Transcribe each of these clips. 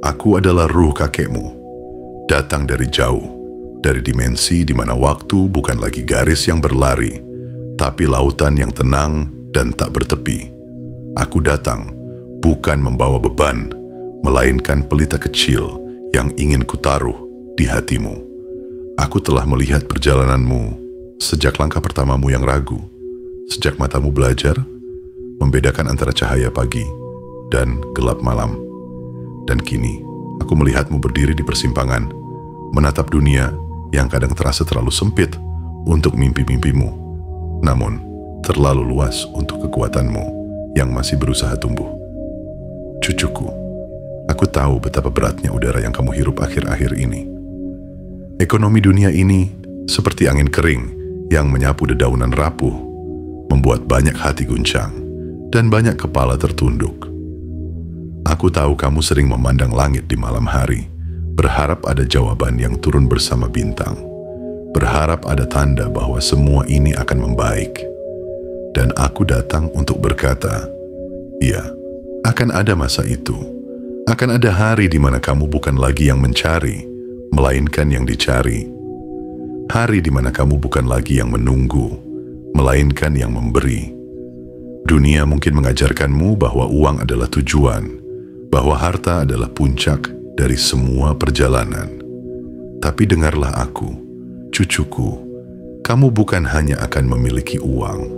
Aku adalah ruh kakekmu, datang dari jauh, dari dimensi di mana waktu bukan lagi garis yang berlari, tapi lautan yang tenang dan tak bertepi. Aku datang bukan membawa beban, melainkan pelita kecil yang ingin kutaruh di hatimu. Aku telah melihat perjalananmu sejak langkah pertamamu yang ragu, sejak matamu belajar membedakan antara cahaya pagi dan gelap malam. Dan kini, aku melihatmu berdiri di persimpangan, menatap dunia yang kadang terasa terlalu sempit untuk mimpi-mimpimu, namun terlalu luas untuk kekuatanmu yang masih berusaha tumbuh. Cucuku, aku tahu betapa beratnya udara yang kamu hirup akhir-akhir ini. Ekonomi dunia ini seperti angin kering yang menyapu dedaunan rapuh, membuat banyak hati guncang dan banyak kepala tertunduk. Aku tahu kamu sering memandang langit di malam hari, berharap ada jawaban yang turun bersama bintang, berharap ada tanda bahwa semua ini akan membaik. Dan aku datang untuk berkata, iya, akan ada masa itu. Akan ada hari di mana kamu bukan lagi yang mencari, melainkan yang dicari. Hari di mana kamu bukan lagi yang menunggu, melainkan yang memberi. Dunia mungkin mengajarkanmu bahwa uang adalah tujuan, bahwa harta adalah puncak dari semua perjalanan. Tapi dengarlah aku, cucuku, kamu bukan hanya akan memiliki uang,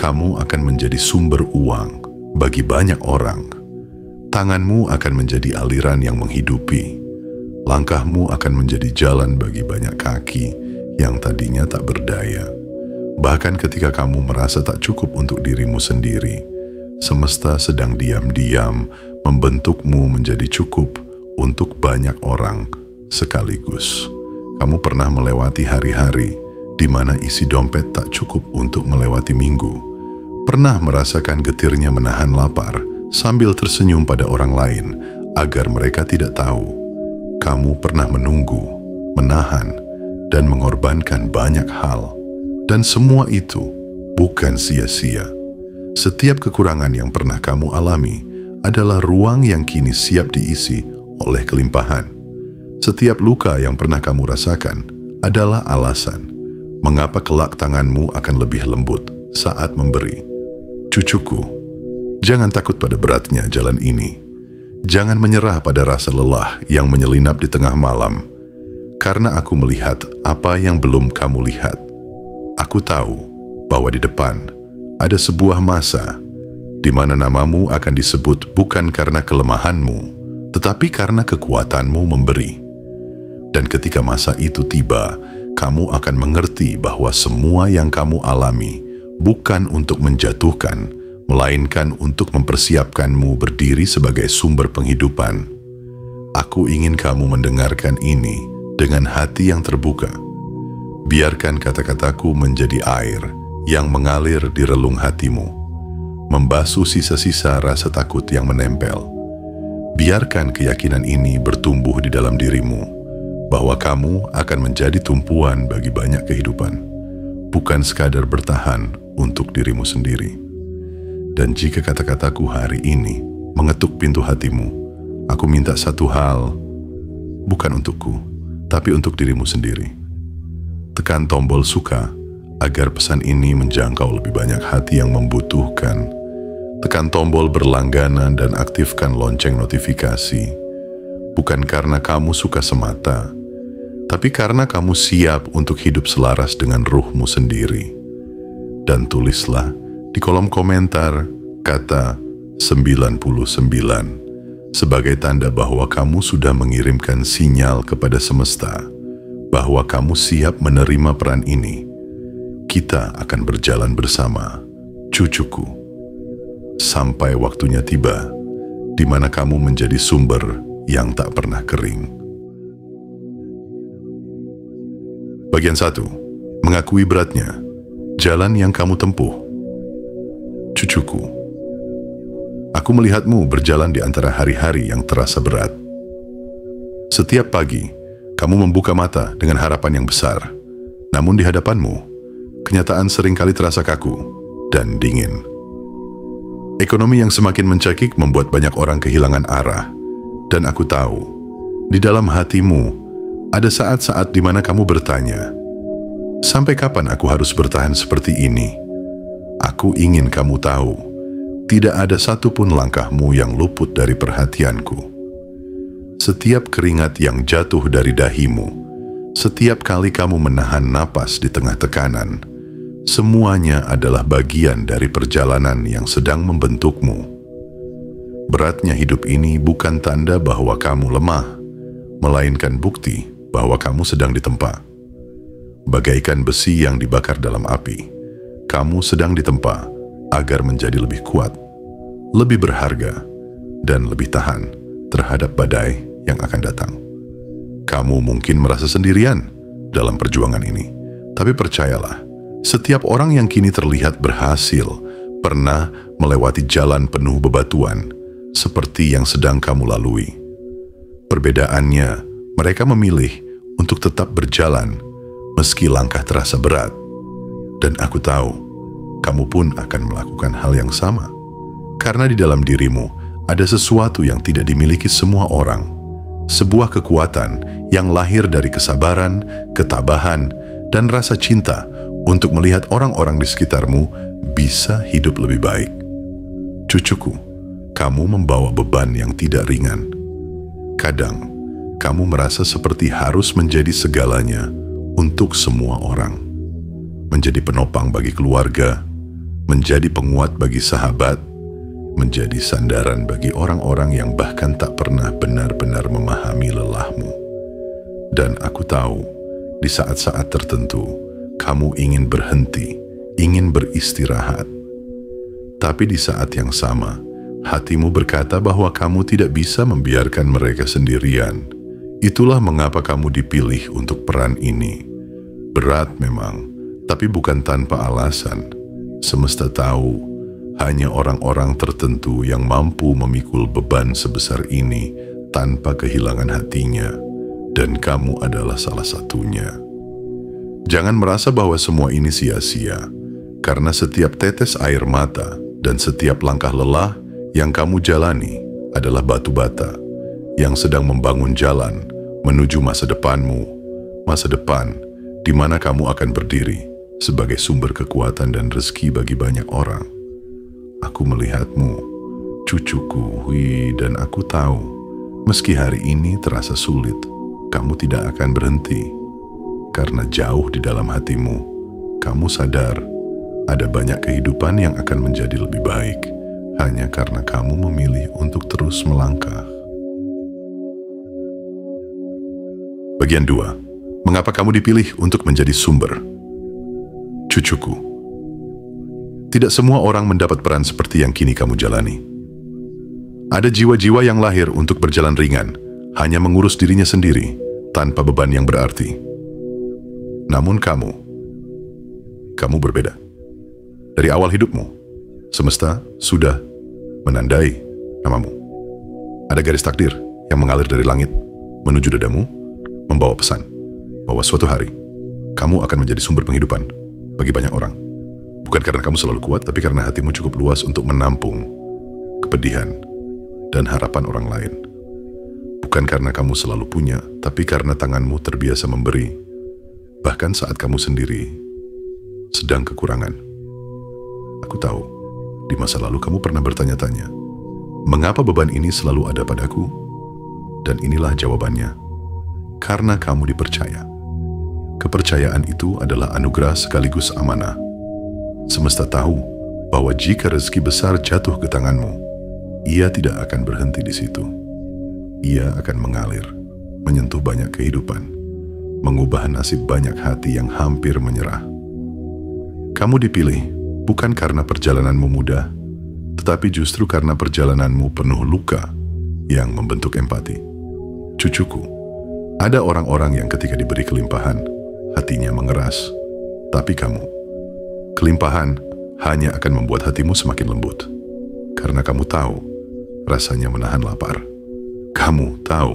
kamu akan menjadi sumber uang bagi banyak orang. Tanganmu akan menjadi aliran yang menghidupi, langkahmu akan menjadi jalan bagi banyak kaki yang tadinya tak berdaya. Bahkan ketika kamu merasa tak cukup untuk dirimu sendiri, semesta sedang diam-diam membentukmu menjadi cukup untuk banyak orang sekaligus. Kamu pernah melewati hari-hari di mana isi dompet tak cukup untuk melewati minggu. Pernah merasakan getirnya menahan lapar sambil tersenyum pada orang lain agar mereka tidak tahu. Kamu pernah menunggu, menahan, dan mengorbankan banyak hal. Dan semua itu bukan sia-sia. Setiap kekurangan yang pernah kamu alami adalah ruang yang kini siap diisi oleh kelimpahan. Setiap luka yang pernah kamu rasakan adalah alasan mengapa kelak tanganmu akan lebih lembut saat memberi. Cucuku, jangan takut pada beratnya jalan ini. Jangan menyerah pada rasa lelah yang menyelinap di tengah malam, karena aku melihat apa yang belum kamu lihat. Aku tahu bahwa di depan ada sebuah masa di mana namamu akan disebut bukan karena kelemahanmu, tetapi karena kekuatanmu memberi. Dan ketika masa itu tiba, kamu akan mengerti bahwa semua yang kamu alami bukan untuk menjatuhkan, melainkan untuk mempersiapkanmu berdiri sebagai sumber penghidupan. Aku ingin kamu mendengarkan ini dengan hati yang terbuka. Biarkan kata-kataku menjadi air yang mengalir di relung hatimu, membasuh sisa-sisa rasa takut yang menempel. Biarkan keyakinan ini bertumbuh di dalam dirimu, bahwa kamu akan menjadi tumpuan bagi banyak kehidupan, bukan sekadar bertahan untuk dirimu sendiri. Dan jika kata-kataku hari ini mengetuk pintu hatimu, aku minta satu hal, bukan untukku, tapi untuk dirimu sendiri. Tekan tombol suka agar pesan ini menjangkau lebih banyak hati yang membutuhkan. Tekan tombol berlangganan dan aktifkan lonceng notifikasi. Bukan karena kamu suka semata, tapi karena kamu siap untuk hidup selaras dengan ruhmu sendiri. Dan tulislah di kolom komentar kata 99 sebagai tanda bahwa kamu sudah mengirimkan sinyal kepada semesta bahwa kamu siap menerima peran ini. Kita akan berjalan bersama, cucuku, sampai waktunya tiba, di mana kamu menjadi sumber yang tak pernah kering. Bagian 1. Mengakui beratnya, jalan yang kamu tempuh. Cucuku, aku melihatmu berjalan di antara hari-hari yang terasa berat. Setiap pagi, kamu membuka mata dengan harapan yang besar, namun di hadapanmu, kenyataan seringkali terasa kaku dan dingin. Ekonomi yang semakin mencekik membuat banyak orang kehilangan arah, Dan aku tahu, di dalam hatimu ada saat-saat di mana kamu bertanya, sampai kapan aku harus bertahan seperti ini? Aku ingin kamu tahu, tidak ada satupun langkahmu yang luput dari perhatianku. Setiap keringat yang jatuh dari dahimu, setiap kali kamu menahan napas di tengah tekanan, semuanya adalah bagian dari perjalanan yang sedang membentukmu. Beratnya hidup ini bukan tanda bahwa kamu lemah, melainkan bukti bahwa kamu sedang ditempa. Bagaikan besi yang dibakar dalam api, kamu sedang ditempa agar menjadi lebih kuat, lebih berharga, dan lebih tahan terhadap badai yang akan datang. Kamu mungkin merasa sendirian dalam perjuangan ini, tapi percayalah, setiap orang yang kini terlihat berhasil pernah melewati jalan penuh bebatuan seperti yang sedang kamu lalui. Perbedaannya, mereka memilih untuk tetap berjalan meski langkah terasa berat. Dan aku tahu, kamu pun akan melakukan hal yang sama. Karena di dalam dirimu ada sesuatu yang tidak dimiliki semua orang. Sebuah kekuatan yang lahir dari kesabaran, ketabahan, dan rasa cinta untuk melihat orang-orang di sekitarmu bisa hidup lebih baik. Cucuku, kamu membawa beban yang tidak ringan. Kadang, kamu merasa seperti harus menjadi segalanya untuk semua orang. Menjadi penopang bagi keluarga, menjadi penguat bagi sahabat, menjadi sandaran bagi orang-orang yang bahkan tak pernah benar-benar memahami lelahmu. Dan aku tahu, di saat-saat tertentu, kamu ingin berhenti, ingin beristirahat. Tapi di saat yang sama, hatimu berkata bahwa kamu tidak bisa membiarkan mereka sendirian. Itulah mengapa kamu dipilih untuk peran ini. Berat memang, tapi bukan tanpa alasan. Semesta tahu, hanya orang-orang tertentu yang mampu memikul beban sebesar ini tanpa kehilangan hatinya, dan kamu adalah salah satunya. Jangan merasa bahwa semua ini sia-sia, karena setiap tetes air mata dan setiap langkah lelah yang kamu jalani adalah batu bata yang sedang membangun jalan menuju masa depanmu, masa depan di mana kamu akan berdiri sebagai sumber kekuatan dan rezeki bagi banyak orang. Aku melihatmu, cucuku, dan aku tahu, meski hari ini terasa sulit, kamu tidak akan berhenti. Karena jauh di dalam hatimu, kamu sadar ada banyak kehidupan yang akan menjadi lebih baik hanya karena kamu memilih untuk terus melangkah. Bagian 2. Mengapa kamu dipilih untuk menjadi sumber? Cucuku, tidak semua orang mendapat peran seperti yang kini kamu jalani. Ada jiwa-jiwa yang lahir untuk berjalan ringan, hanya mengurus dirinya sendiri, tanpa beban yang berarti. Namun kamu berbeda. Dari awal hidupmu, semesta sudah menandai namamu. Ada garis takdir yang mengalir dari langit menuju dadamu, membawa pesan bahwa suatu hari kamu akan menjadi sumber penghidupan bagi banyak orang. Bukan karena kamu selalu kuat, tapi karena hatimu cukup luas untuk menampung kepedihan dan harapan orang lain. Bukan karena kamu selalu punya, tapi karena tanganmu terbiasa memberi, bahkan saat kamu sendiri sedang kekurangan. Aku tahu, di masa lalu kamu pernah bertanya-tanya, mengapa beban ini selalu ada padaku? Dan inilah jawabannya. Karena kamu dipercaya. Kepercayaan itu adalah anugerah sekaligus amanah. Semesta tahu bahwa jika rezeki besar jatuh ke tanganmu, ia tidak akan berhenti di situ. Ia akan mengalir, menyentuh banyak kehidupan, mengubah nasib banyak hati yang hampir menyerah. Kamu dipilih bukan karena perjalananmu mudah, tetapi justru karena perjalananmu penuh luka yang membentuk empati. Cucuku, ada orang-orang yang ketika diberi kelimpahan, hatinya mengeras. Tapi kamu, kelimpahan hanya akan membuat hatimu semakin lembut. Karena kamu tahu rasanya menahan lapar. Kamu tahu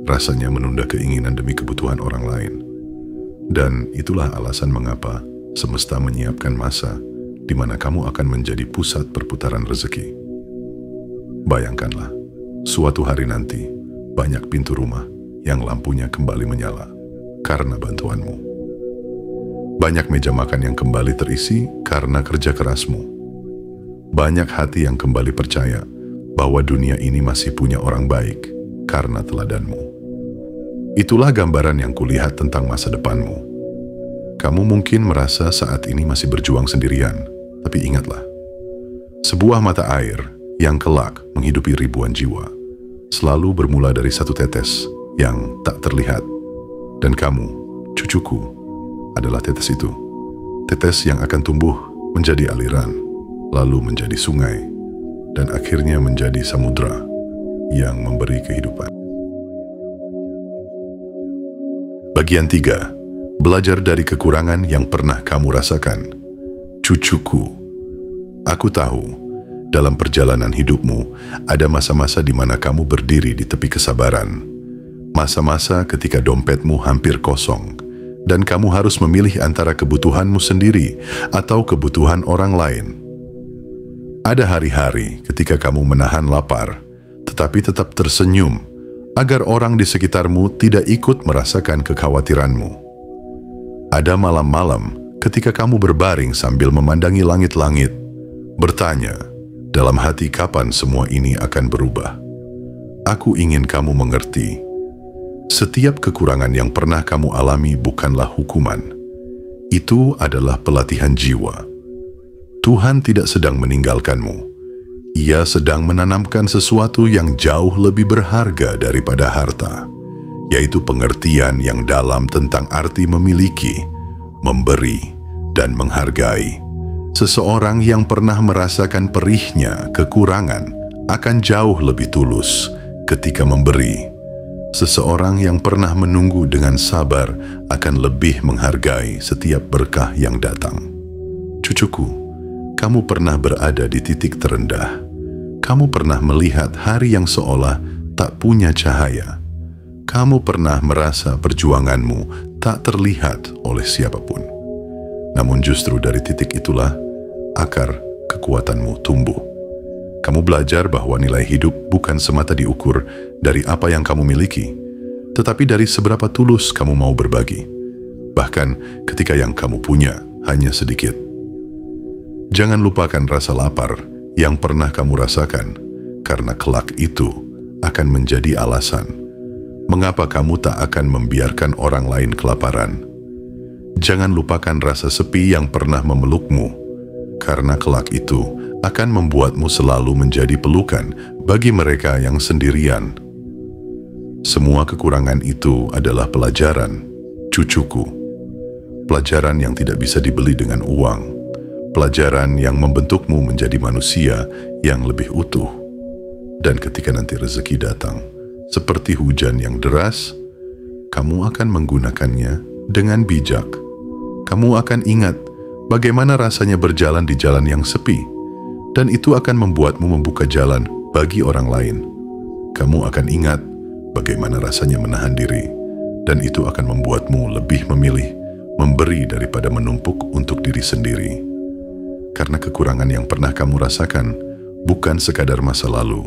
rasanya menunda keinginan demi kebutuhan orang lain. Dan itulah alasan mengapa semesta menyiapkan masa di mana kamu akan menjadi pusat perputaran rezeki. Bayangkanlah, suatu hari nanti, banyak pintu rumah yang lampunya kembali menyala karena bantuanmu. Banyak meja makan yang kembali terisi karena kerja kerasmu. Banyak hati yang kembali percaya bahwa dunia ini masih punya orang baik karena teladanmu. Itulah gambaran yang kulihat tentang masa depanmu. Kamu mungkin merasa saat ini masih berjuang sendirian, tapi ingatlah, sebuah mata air yang kelak menghidupi ribuan jiwa selalu bermula dari satu tetes yang tak terlihat. Dan kamu, cucuku, adalah tetes itu. Tetes yang akan tumbuh menjadi aliran, lalu menjadi sungai, dan akhirnya menjadi samudra yang memberi kehidupan. Bagian 3. Belajar dari kekurangan yang pernah kamu rasakan. Cucuku, aku tahu dalam perjalanan hidupmu ada masa-masa di mana kamu berdiri di tepi kesabaran. Masa-masa ketika dompetmu hampir kosong dan kamu harus memilih antara kebutuhanmu sendiri atau kebutuhan orang lain. Ada hari-hari ketika kamu menahan lapar, tetapi tetap tersenyum agar orang di sekitarmu tidak ikut merasakan kekhawatiranmu. Ada malam-malam ketika kamu berbaring sambil memandangi langit-langit, bertanya dalam hati kapan semua ini akan berubah. Aku ingin kamu mengerti, setiap kekurangan yang pernah kamu alami bukanlah hukuman. Itu adalah pelatihan jiwa. Tuhan tidak sedang meninggalkanmu. Ia sedang menanamkan sesuatu yang jauh lebih berharga daripada harta, yaitu pengertian yang dalam tentang arti memiliki, memberi, dan menghargai. Seseorang yang pernah merasakan perihnya kekurangan akan jauh lebih tulus ketika memberi. Seseorang yang pernah menunggu dengan sabar akan lebih menghargai setiap berkah yang datang. Cucuku, kamu pernah berada di titik terendah. Kamu pernah melihat hari yang seolah tak punya cahaya. Kamu pernah merasa perjuanganmu tak terlihat oleh siapapun. Namun justru dari titik itulah akar kekuatanmu tumbuh. Kamu belajar bahwa nilai hidup bukan semata diukur dari apa yang kamu miliki, tetapi dari seberapa tulus kamu mau berbagi, bahkan ketika yang kamu punya hanya sedikit. Jangan lupakan rasa lapar yang pernah kamu rasakan, karena kelak itu akan menjadi alasan mengapa kamu tak akan membiarkan orang lain kelaparan. Jangan lupakan rasa sepi yang pernah memelukmu, karena kelak itu akan membuatmu selalu menjadi pelukan bagi mereka yang sendirian. Semua kekurangan itu adalah pelajaran, cucuku. Pelajaran yang tidak bisa dibeli dengan uang. Pelajaran yang membentukmu menjadi manusia yang lebih utuh. Dan ketika nanti rezeki datang, seperti hujan yang deras, kamu akan menggunakannya dengan bijak. Kamu akan ingat bagaimana rasanya berjalan di jalan yang sepi, dan itu akan membuatmu membuka jalan bagi orang lain. Kamu akan ingat bagaimana rasanya menahan diri, dan itu akan membuatmu lebih memilih memberi daripada menumpuk untuk diri sendiri. Karena kekurangan yang pernah kamu rasakan bukan sekadar masa lalu,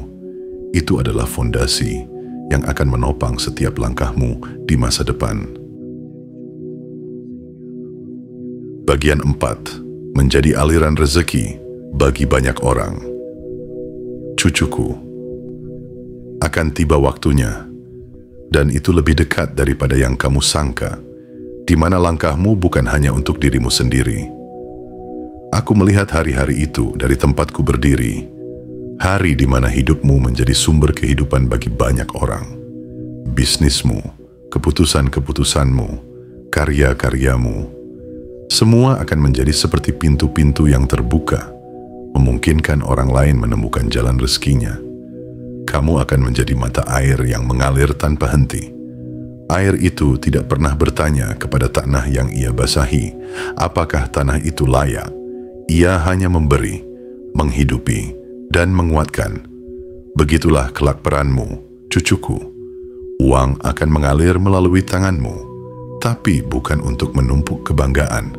itu adalah fondasi yang akan menopang setiap langkahmu di masa depan. Bagian 4. Menjadi aliran rezeki bagi banyak orang. Cucuku, akan tiba waktunya, dan itu lebih dekat daripada yang kamu sangka, di mana langkahmu bukan hanya untuk dirimu sendiri. Aku melihat hari-hari itu dari tempatku berdiri, hari di mana hidupmu menjadi sumber kehidupan bagi banyak orang. Bisnismu, keputusan-keputusanmu, karya-karyamu, semua akan menjadi seperti pintu-pintu yang terbuka, memungkinkan orang lain menemukan jalan rezekinya. Kamu akan menjadi mata air yang mengalir tanpa henti. Air itu tidak pernah bertanya kepada tanah yang ia basahi, apakah tanah itu layak. Ia hanya memberi, menghidupi, dan menguatkan. Begitulah kelak peranmu, cucuku. Uang akan mengalir melalui tanganmu, tapi bukan untuk menumpuk kebanggaan,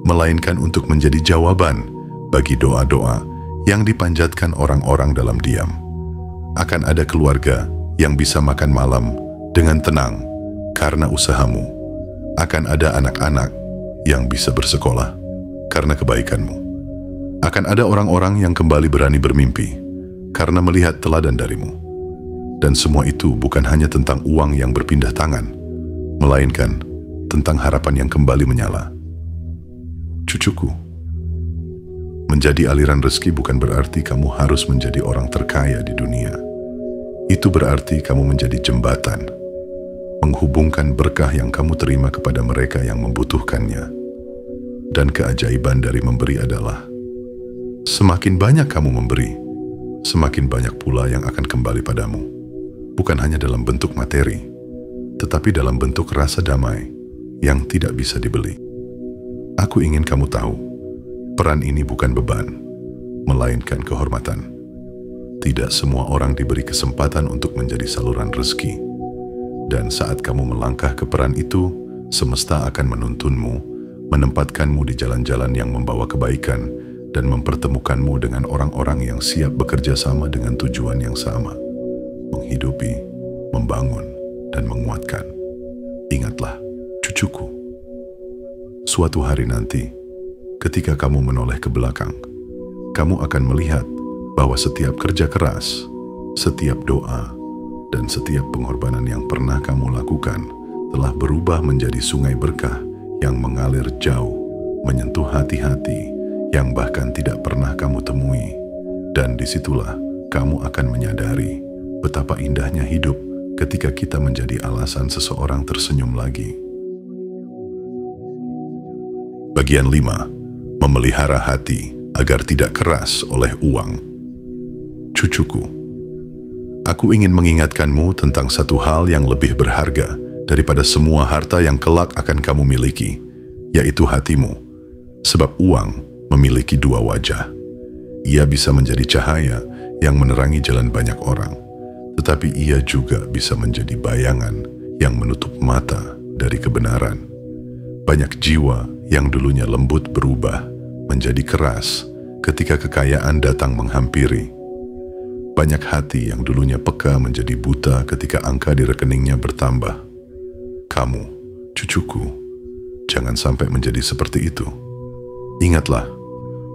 melainkan untuk menjadi jawaban bagi doa-doa yang dipanjatkan orang-orang dalam diam. Akan ada keluarga yang bisa makan malam dengan tenang karena usahamu. Akan ada anak-anak yang bisa bersekolah karena kebaikanmu. Akan ada orang-orang yang kembali berani bermimpi karena melihat teladan darimu. Dan semua itu bukan hanya tentang uang yang berpindah tangan, melainkan tentang harapan yang kembali menyala. Cucuku, menjadi aliran rezeki bukan berarti kamu harus menjadi orang terkaya di dunia. Itu berarti kamu menjadi jembatan, menghubungkan berkah yang kamu terima kepada mereka yang membutuhkannya. Dan keajaiban dari memberi adalah, semakin banyak kamu memberi, semakin banyak pula yang akan kembali padamu. Bukan hanya dalam bentuk materi, tetapi dalam bentuk rasa damai yang tidak bisa dibeli. Aku ingin kamu tahu, peran ini bukan beban, melainkan kehormatan. Tidak semua orang diberi kesempatan untuk menjadi saluran rezeki. Dan saat kamu melangkah ke peran itu, semesta akan menuntunmu, menempatkanmu di jalan-jalan yang membawa kebaikan, dan mempertemukanmu dengan orang-orang yang siap bekerja sama dengan tujuan yang sama. Menghidupi, membangun, dan menguatkan. Ingatlah, cucuku. Suatu hari nanti, ketika kamu menoleh ke belakang, kamu akan melihat bahwa setiap kerja keras, setiap doa, dan setiap pengorbanan yang pernah kamu lakukan telah berubah menjadi sungai berkah yang mengalir jauh, menyentuh hati-hati yang bahkan tidak pernah kamu temui. Dan disitulah kamu akan menyadari betapa indahnya hidup ketika kita menjadi alasan seseorang tersenyum lagi. Bagian 5. Memelihara hati agar tidak keras oleh uang. Cucuku, aku ingin mengingatkanmu tentang satu hal yang lebih berharga daripada semua harta yang kelak akan kamu miliki, yaitu hatimu. Sebab uang memiliki dua wajah. Ia bisa menjadi cahaya yang menerangi jalan banyak orang, tetapi ia juga bisa menjadi bayangan yang menutup mata dari kebenaran. Banyak jiwa yang dulunya lembut berubah menjadi keras ketika kekayaan datang menghampiri. Banyak hati yang dulunya peka menjadi buta ketika angka di rekeningnya bertambah. Kamu, cucuku, jangan sampai menjadi seperti itu. Ingatlah,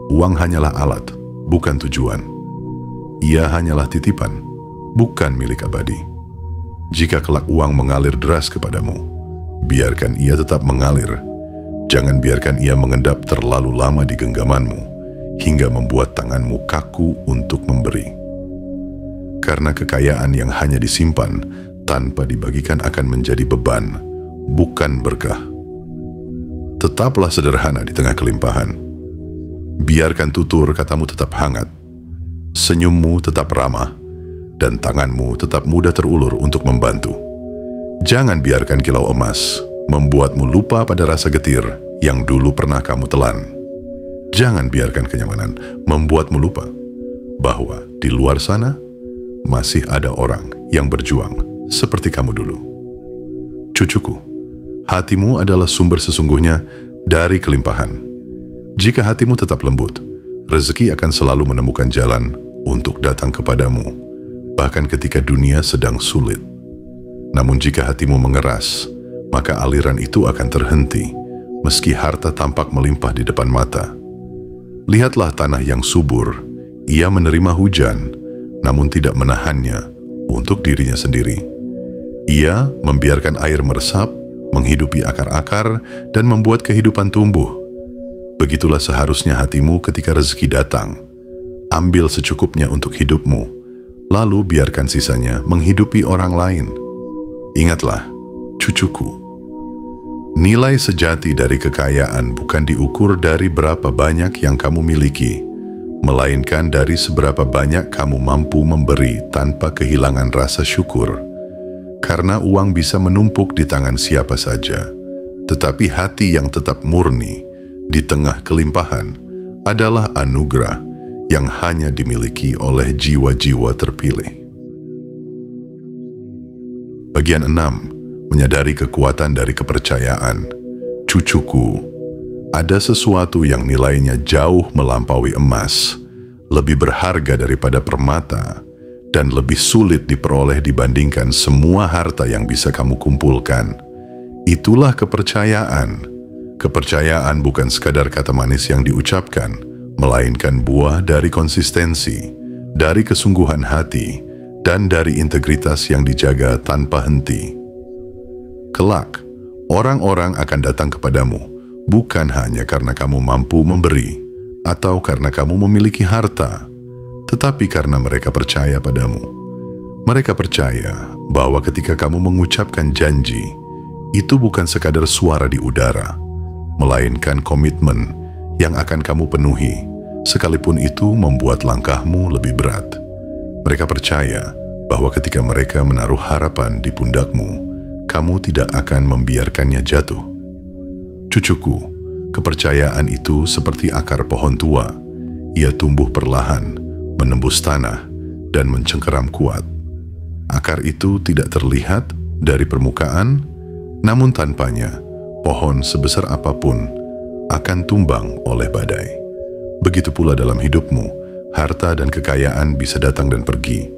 uang hanyalah alat, bukan tujuan. Ia hanyalah titipan, bukan milik abadi. Jika kelak uang mengalir deras kepadamu, biarkan ia tetap mengalir. Jangan biarkan ia mengendap terlalu lama di genggamanmu, hingga membuat tanganmu kaku untuk memberi. Karena kekayaan yang hanya disimpan tanpa dibagikan akan menjadi beban, bukan berkah. Tetaplah sederhana di tengah kelimpahan. Biarkan tutur katamu tetap hangat, senyummu tetap ramah, dan tanganmu tetap mudah terulur untuk membantu. Jangan biarkan kilau emas membuatmu lupa pada rasa getir yang dulu pernah kamu telan. Jangan biarkan kenyamanan membuatmu lupa bahwa di luar sana masih ada orang yang berjuang seperti kamu dulu. Cucuku, hatimu adalah sumber sesungguhnya dari kelimpahan. Jika hatimu tetap lembut, rezeki akan selalu menemukan jalan untuk datang kepadamu, bahkan ketika dunia sedang sulit. Namun jika hatimu mengeras, maka aliran itu akan terhenti, meski harta tampak melimpah di depan mata. Lihatlah tanah yang subur, ia menerima hujan, namun tidak menahannya untuk dirinya sendiri. Ia membiarkan air meresap, menghidupi akar-akar, dan membuat kehidupan tumbuh. Begitulah seharusnya hatimu ketika rezeki datang. Ambil secukupnya untuk hidupmu, lalu biarkan sisanya menghidupi orang lain. Ingatlah, cucuku, nilai sejati dari kekayaan bukan diukur dari berapa banyak yang kamu miliki, melainkan dari seberapa banyak kamu mampu memberi tanpa kehilangan rasa syukur. Karena uang bisa menumpuk di tangan siapa saja, tetapi hati yang tetap murni di tengah kelimpahan adalah anugerah yang hanya dimiliki oleh jiwa-jiwa terpilih. Bagian 6. Menyadari kekuatan dari kepercayaan. Cucuku, ada sesuatu yang nilainya jauh melampaui emas, lebih berharga daripada permata, dan lebih sulit diperoleh dibandingkan semua harta yang bisa kamu kumpulkan. Itulah kepercayaan. Kepercayaan bukan sekadar kata manis yang diucapkan, melainkan buah dari konsistensi, dari kesungguhan hati, dan dari integritas yang dijaga tanpa henti. Kelak, orang-orang akan datang kepadamu, bukan hanya karena kamu mampu memberi, atau karena kamu memiliki harta, tetapi karena mereka percaya padamu. Mereka percaya bahwa ketika kamu mengucapkan janji, itu bukan sekadar suara di udara, melainkan komitmen yang akan kamu penuhi, sekalipun itu membuat langkahmu lebih berat. Mereka percaya bahwa ketika mereka menaruh harapan di pundakmu, kamu tidak akan membiarkannya jatuh. Cucuku, kepercayaan itu seperti akar pohon tua. Ia tumbuh perlahan, menembus tanah, dan mencengkeram kuat. Akar itu tidak terlihat dari permukaan, namun tanpanya, pohon sebesar apapun akan tumbang oleh badai. Begitu pula dalam hidupmu, harta dan kekayaan bisa datang dan pergi.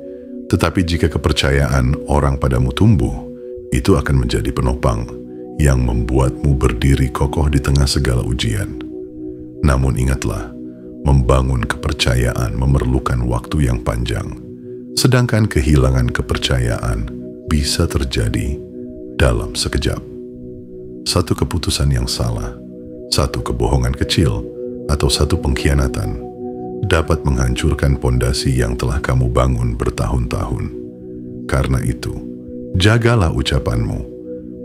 Tetapi jika kepercayaan orang padamu tumbuh, itu akan menjadi penopang yang membuatmu berdiri kokoh di tengah segala ujian. Namun ingatlah, membangun kepercayaan memerlukan waktu yang panjang, sedangkan kehilangan kepercayaan bisa terjadi dalam sekejap. Satu keputusan yang salah, satu kebohongan kecil, atau satu pengkhianatan dapat menghancurkan pondasi yang telah kamu bangun bertahun-tahun. Karena itu, jagalah ucapanmu,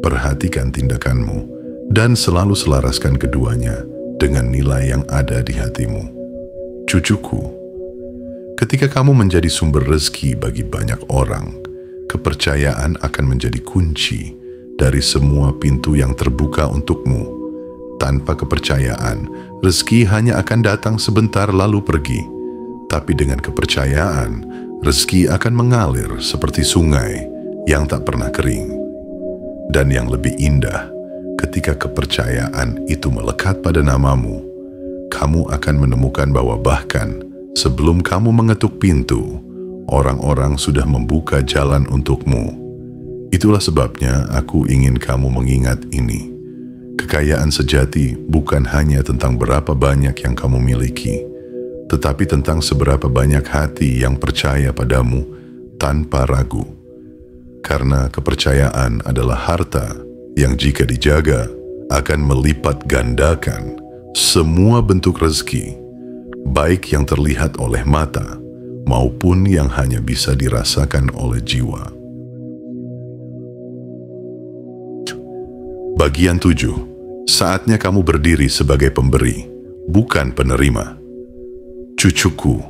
perhatikan tindakanmu, dan selalu selaraskan keduanya dengan nilai yang ada di hatimu. Cucuku, ketika kamu menjadi sumber rezeki bagi banyak orang, kepercayaan akan menjadi kunci dari semua pintu yang terbuka untukmu. Tanpa kepercayaan, rezeki hanya akan datang sebentar lalu pergi. Tapi dengan kepercayaan, rezeki akan mengalir seperti sungai yang tak pernah kering. Dan yang lebih indah, ketika kepercayaan itu melekat pada namamu, kamu akan menemukan bahwa bahkan sebelum kamu mengetuk pintu, orang-orang sudah membuka jalan untukmu. Itulah sebabnya aku ingin kamu mengingat ini. Kekayaan sejati bukan hanya tentang berapa banyak yang kamu miliki, tetapi tentang seberapa banyak hati yang percaya padamu tanpa ragu. Karena kepercayaan adalah harta yang jika dijaga akan melipat gandakan semua bentuk rezeki, baik yang terlihat oleh mata maupun yang hanya bisa dirasakan oleh jiwa. Bagian 7. Saatnya kamu berdiri sebagai pemberi, bukan penerima. Cucuku,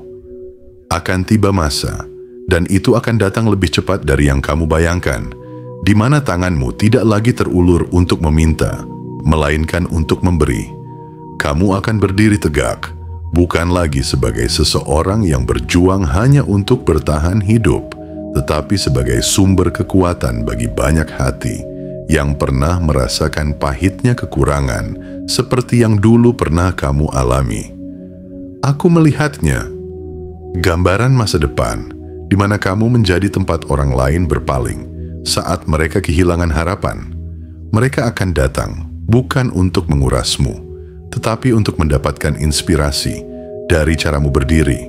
akan tiba masa, dan itu akan datang lebih cepat dari yang kamu bayangkan, di mana tanganmu tidak lagi terulur untuk meminta, melainkan untuk memberi. Kamu akan berdiri tegak, bukan lagi sebagai seseorang yang berjuang hanya untuk bertahan hidup, tetapi sebagai sumber kekuatan bagi banyak hati yang pernah merasakan pahitnya kekurangan seperti yang dulu pernah kamu alami. Aku melihatnya, gambaran masa depan di mana kamu menjadi tempat orang lain berpaling saat mereka kehilangan harapan. Mereka akan datang bukan untuk mengurasmu, tetapi untuk mendapatkan inspirasi dari caramu berdiri,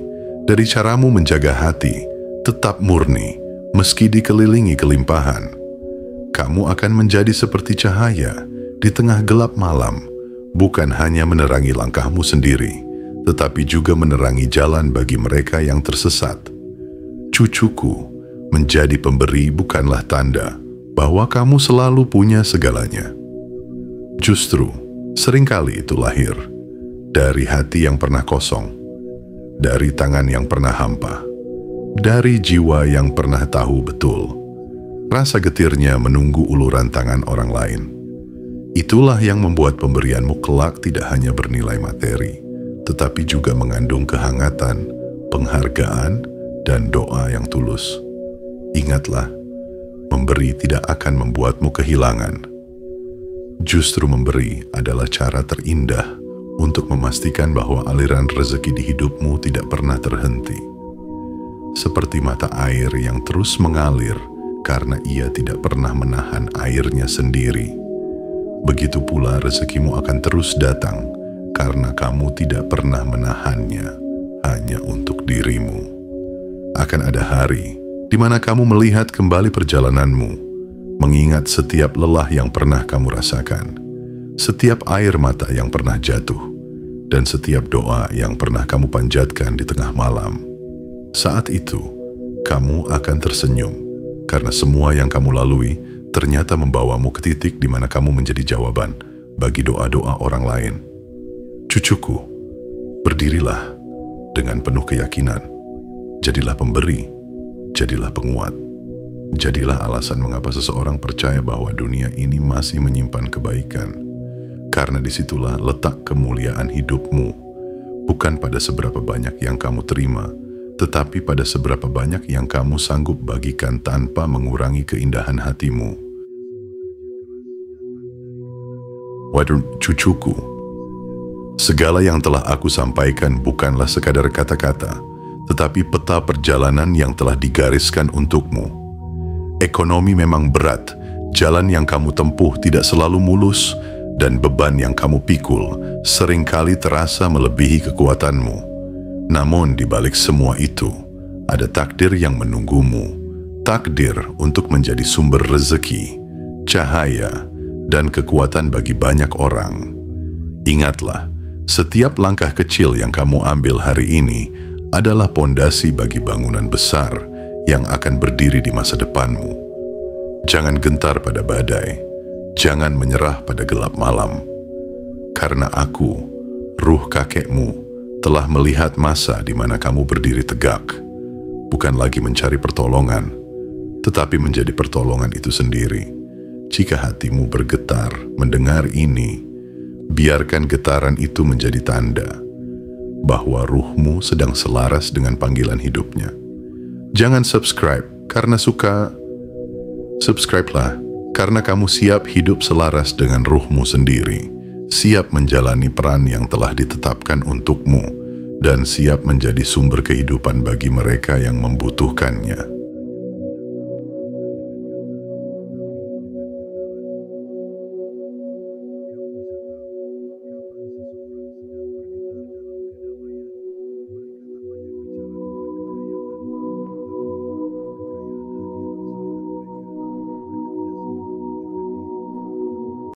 dari caramu menjaga hati, tetap murni meski dikelilingi kelimpahan. Kamu akan menjadi seperti cahaya di tengah gelap malam, bukan hanya menerangi langkahmu sendiri, tetapi juga menerangi jalan bagi mereka yang tersesat. Cucuku, menjadi pemberi bukanlah tanda bahwa kamu selalu punya segalanya. Justru, seringkali itu lahir dari hati yang pernah kosong, dari tangan yang pernah hampa, dari jiwa yang pernah tahu betul rasa getirnya menunggu uluran tangan orang lain. Itulah yang membuat pemberianmu kelak tidak hanya bernilai materi, tetapi juga mengandung kehangatan, penghargaan, dan doa yang tulus. Ingatlah, memberi tidak akan membuatmu kehilangan. Justru memberi adalah cara terindah untuk memastikan bahwa aliran rezeki di hidupmu tidak pernah terhenti. seperti mata air yang terus mengalir karena ia tidak pernah menahan airnya sendiri. Begitu pula rezekimu akan terus datang karena kamu tidak pernah menahannya hanya untuk dirimu. Akan ada hari di mana kamu melihat kembali perjalananmu, mengingat setiap lelah yang pernah kamu rasakan, setiap air mata yang pernah jatuh, dan setiap doa yang pernah kamu panjatkan di tengah malam. Saat itu, kamu akan tersenyum karena semua yang kamu lalui ternyata membawamu ke titik di mana kamu menjadi jawaban bagi doa-doa orang lain. Cucuku, berdirilah dengan penuh keyakinan. Jadilah pemberi, jadilah penguat. Jadilah alasan mengapa seseorang percaya bahwa dunia ini masih menyimpan kebaikan. Karena disitulah letak kemuliaan hidupmu, bukan pada seberapa banyak yang kamu terima, tetapi pada seberapa banyak yang kamu sanggup bagikan tanpa mengurangi keindahan hatimu. Waduh cucuku, segala yang telah aku sampaikan bukanlah sekadar kata-kata, tetapi peta perjalanan yang telah digariskan untukmu. Ekonomi memang berat, jalan yang kamu tempuh tidak selalu mulus, dan beban yang kamu pikul seringkali terasa melebihi kekuatanmu. Namun di balik semua itu, ada takdir yang menunggumu. Takdir untuk menjadi sumber rezeki, cahaya, dan kekuatan bagi banyak orang. Ingatlah, setiap langkah kecil yang kamu ambil hari ini adalah pondasi bagi bangunan besar yang akan berdiri di masa depanmu. Jangan gentar pada badai. Jangan menyerah pada gelap malam, karena aku, ruh kakekmu, telah melihat masa di mana kamu berdiri tegak, bukan lagi mencari pertolongan, tetapi menjadi pertolongan itu sendiri. Jika hatimu bergetar mendengar ini, biarkan getaran itu menjadi tanda bahwa ruhmu sedang selaras dengan panggilan hidupnya. Jangan subscribe karena suka, subscribe-lah karena kamu siap hidup selaras dengan ruhmu sendiri, siap menjalani peran yang telah ditetapkan untukmu, dan siap menjadi sumber kehidupan bagi mereka yang membutuhkannya.